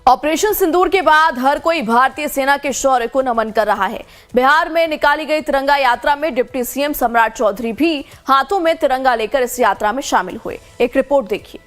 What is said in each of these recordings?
Operation सिंदूर के बाद हर कोई भारतीय सेना के शौर्य को नमन कर रहा है। बिहार में निकाली गई तिरंगा यात्रा में डिप्टी सीएम सम्राट चौधरी भी हाथों में तिरंगा लेकर इस यात्रा में शामिल हुए। एक रिपोर्ट देखिए।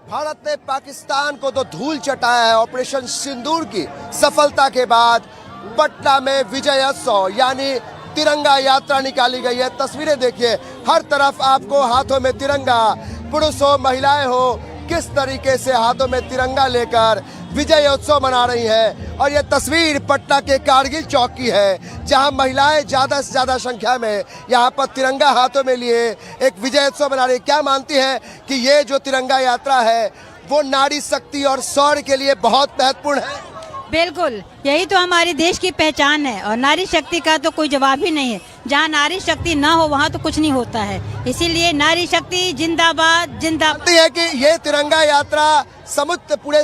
भारत ने पाकिस्तान को तो धूल चटाया है। ऑपरेशन सिंदूर की सफलता के बाद पटना में विजयोत्सव यानी तिरंगा यात्रा निकाली गई है। तस्वीरें देखिए, हर तरफ आपको हाथों में तिरंगा, पुरुष हो महिलाएं हो, किस तरीके से हाथों में तिरंगा लेकर विजयोत्सव मना रही हैं। और यह तस्वीर पटना के कारगिल चौक की है, जहां महिलाएं ज्यादा से ज्यादा संख्या में यहां पर तिरंगा हाथों में लिए एक विजयोत्सव मना रही है। क्या मानती हैं कि ये जो तिरंगा यात्रा है वो नारी शक्ति और शौर्य के लिए बहुत महत्वपूर्ण है? बिल्कुल, यही तो हमारे देश की पहचान है और नारी शक्ति का तो कोई जवाब ही नहीं है। जहाँ नारी शक्ति ना हो वहाँ तो कुछ नहीं होता है। इसीलिए नारी शक्ति जिंदाबाद जिंदाबाद। है कि ये तिरंगा यात्रा समस्त पूरे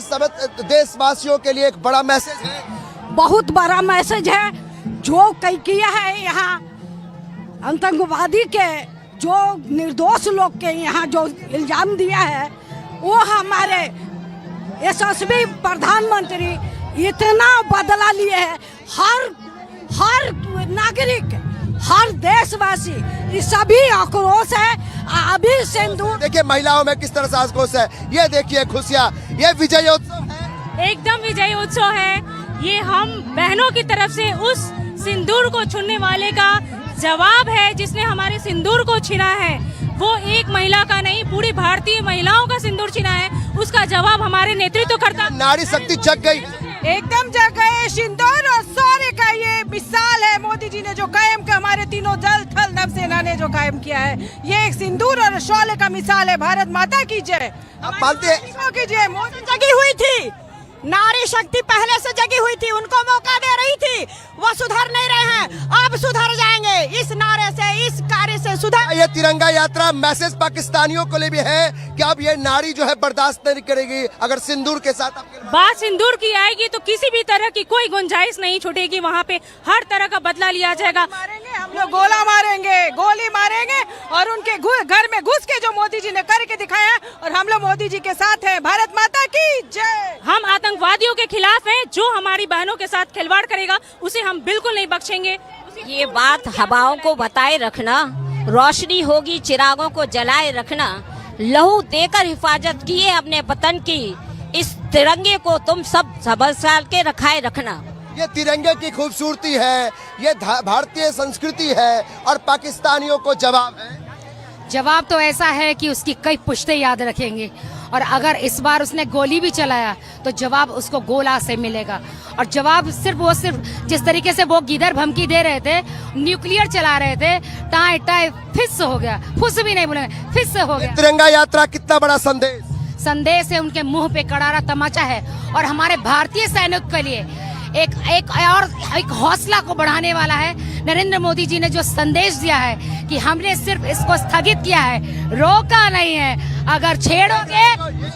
देशवासियों के लिए एक बड़ा मैसेज है, बहुत बड़ा मैसेज है। जो किया है यहाँ आतंकवादी के, जो निर्दोष लोग के यहाँ जो इल्जाम दिया है, वो हमारे यशस्वी प्रधानमंत्री इतना बदला लिए है। हर नागरिक, हर देशवासी, ये सभी आक्रोश है। अभी सिंदूर देखिए महिलाओं में किस तरह से आक्रोश है। ये देखिए खुशियाँ, ये विजयोत्सव है, एकदम विजयोत्सव है। ये हम बहनों की तरफ से उस सिंदूर को छूने वाले का जवाब है जिसने हमारे सिंदूर को छीना है। वो एक महिला का नहीं, पूरी भारतीय महिलाओं का सिंदूर छीना है। उसका जवाब हमारे नेतृत्व करता। नारी शक्ति जग गई, एकदम जग गए। सिंदूर और शौर्य का ये मिसाल है। मोदी जी ने जो कायम किया, हमारे तीनों जल थल नभ सेना ने जो कायम किया है, ये एक सिंदूर और शौर्य का मिसाल है। भारत माता की जय। आप मानते हैं की जय। मोदी जगी हुई थी, नारी शक्ति पहले से जगी हुई थी, उनको मौका दे रही थी, वो सुधर नहीं रहे हैं। अब सुधर जाएंगे इस नारे से, इस कार्य से सुधर। ये तिरंगा यात्रा मैसेज पाकिस्तानियों को लिए भी है कि अब ये नारी जो है बर्दाश्त नहीं करेगी अगर सिंदूर के साथ बात सिंदूर की आएगी तो किसी भी तरह की कोई गुंजाइश नहीं छूटेगी। वहाँ पे हर तरह का बदला लिया जाएगा। मारेंगे हम लोग, गोला मारेंगे, गोली मारेंगे और उनके घर में घुस के जो मोदी जी ने करके दिखाया, और हम लोग मोदी जी के साथ हैं। भारत माता की जय। हम आतंकवादियों के खिलाफ हैं। जो हमारी बहनों के साथ खिलवाड़ करेगा उसे हम बिल्कुल नहीं बख्शेंगे। ये बात हवाओं को बताए रखना, रोशनी होगी चिरागों को जलाए रखना, लहू देकर हिफाजत किए अपने वतन की, इस तिरंगे को तुम सब संभाल के रखाए रखना। ये तिरंगे की खूबसूरती है, ये भारतीय संस्कृति है और पाकिस्तानियों को जवाब है। जवाब तो ऐसा है कि उसकी कई पुश्ते याद रखेंगे, और अगर इस बार उसने गोली भी चलाया तो जवाब उसको गोला से मिलेगा। और जवाब सिर्फ जिस तरीके से वो गिदर भमकी दे रहे थे, न्यूक्लियर चला रहे थे, टाई टाई फिस हो गया, फुस भी नहीं बोलेंगे, फिस हो गया। तिरंगा यात्रा कितना बड़ा संदेश है, उनके मुंह पे करारा तमाचा है। और हमारे भारतीय सैनिक के लिए एक हौसला को बढ़ाने वाला है। नरेंद्र मोदी जी ने जो संदेश दिया है कि हमने सिर्फ इसको स्थगित किया है, रोका नहीं है। अगर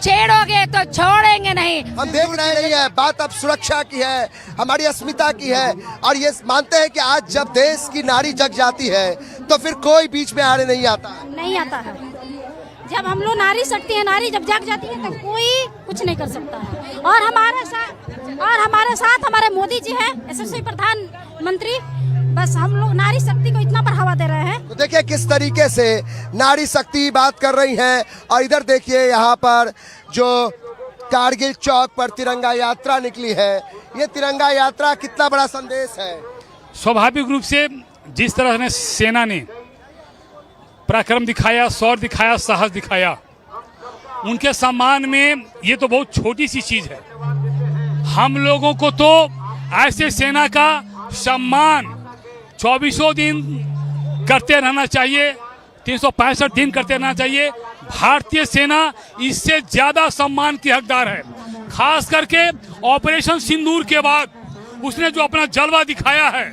छेड़ोगे तो छोड़ेंगे नहीं। हम देख रहे हैं बात अब सुरक्षा की है, हमारी अस्मिता की है, और ये मानते हैं कि आज जब देश की नारी जग जाती है तो फिर कोई बीच में आने नहीं आता है। जब हम लोग नारी शक्ति है, नारी जब जाग जाती है तब कोई कुछ नहीं कर सकता है। और हमारे साथ हमारे मोदी जी हैं, यशस्वी प्रधानमंत्री। बस हम लोग नारी शक्ति को इतना बढ़ावा दे रहे हैं। तो देखिए किस तरीके से नारी शक्ति बात कर रही हैं। और इधर देखिए यहाँ पर जो कारगिल चौक पर तिरंगा यात्रा निकली है, ये तिरंगा यात्रा कितना बड़ा संदेश है। स्वाभाविक रूप से जिस तरह ने सेना ने पराक्रम दिखाया, शौर्य दिखाया, साहस दिखाया, उनके सम्मान में ये तो बहुत छोटी सी चीज है। हम लोगों को तो ऐसे सेना का सम्मान 24 दिन करते रहना चाहिए, 365 दिन करते रहना चाहिए। भारतीय सेना इससे ज्यादा सम्मान की हकदार है। खास करके ऑपरेशन सिंदूर के बाद उसने जो अपना जलवा दिखाया है,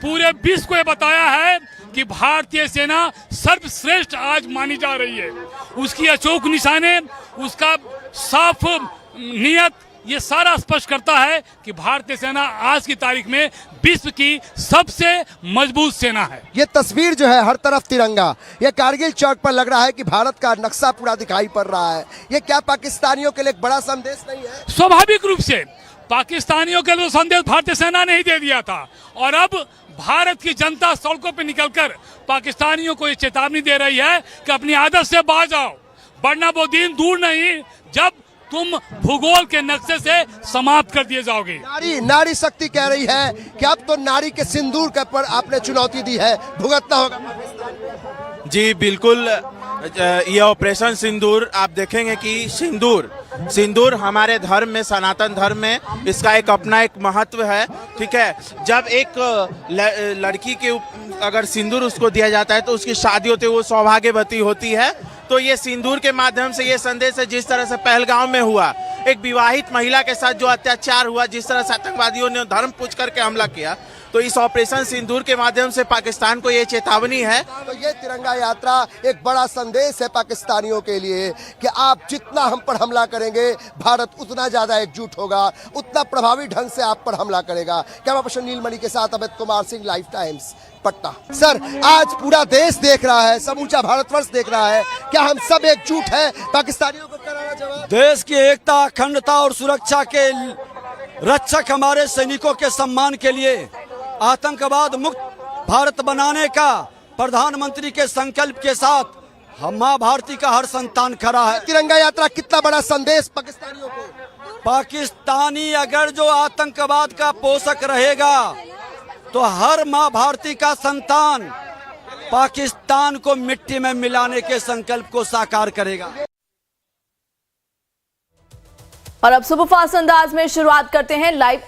पूरे विश्व को ये बताया है कि भारतीय सेना सर्वश्रेष्ठ आज मानी जा रही है। उसकी अचूक निशाने, उसका साफ नियत ये सारा स्पष्ट करता है कि भारतीय सेना आज की तारीख में विश्व की सबसे मजबूत सेना है। ये तस्वीर जो है हर तरफ तिरंगा, ये कारगिल चौक पर लग रहा है कि भारत का नक्शा पूरा दिखाई पड़ रहा है। ये क्या पाकिस्तानियों के लिए एक बड़ा संदेश नहीं है? स्वाभाविक रूप से पाकिस्तानियों के लिए संदेश भारतीय सेना ने ही दे दिया था और अब भारत की जनता सड़कों पर निकलकर पाकिस्तानियों को ये चेतावनी दे रही है कि अपनी आदत से बाज आओ, वरना वो दिन दूर नहीं जब तुम भूगोल के नक्शे से समाप्त कर दिए जाओगे। नारी शक्ति कह रही है कि अब तो नारी के सिंदूर के पर आपने चुनौती दी है, भुगतना होगा पाकिस्तान। जी बिल्कुल, ये ऑपरेशन सिंदूर आप देखेंगे कि सिंदूर हमारे धर्म में, सनातन धर्म में इसका एक अपना एक महत्व है। ठीक है, जब एक लड़की के अगर सिंदूर उसको दिया जाता है तो उसकी शादी होती है, वो सौभाग्यवती होती है। तो ये सिंदूर के माध्यम से ये संदेश है, जिस तरह से पहलगाम में हुआ एक विवाहित महिला के साथ जो अत्याचार हुआ, जिस तरह से आतंकवादियों ने धर्म पूछ करके हमला किया, तो इस ऑपरेशन सिंदूर के माध्यम से पाकिस्तान को ये चेतावनी है। तो ये तिरंगा यात्रा एक बड़ा संदेश है पाकिस्तानियों के लिए कि आप जितना हम पर हमला करेंगे, भारत उतना ज्यादा एकजुट होगा, उतना प्रभावी ढंग से आप पर हमला करेगा। कैमरा पर्सन नीलमणि के साथ Amit Kumar Singh, live times, Patna. Sir, आज पूरा देश देख रहा है, समूचा भारतवर्ष देख रहा है, क्या हम सब एकजुट हैं पाकिस्तानियों को करारा जवाब? देश की एकता, अखंडता और सुरक्षा के रक्षक हमारे सैनिकों के सम्मान के लिए आतंकवाद मुक्त भारत बनाने का प्रधानमंत्री के संकल्प के साथ हम मां भारती का हर संतान खड़ा है। तिरंगा यात्रा कितना बड़ा संदेश पाकिस्तानियों को? पाकिस्तानी अगर जो आतंकवाद का पोषक रहेगा तो हर मां भारती का संतान पाकिस्तान को मिट्टी में मिलाने के संकल्प को साकार करेगा। और अब सुपरफास्ट अंदाज में शुरुआत करते हैं लाइव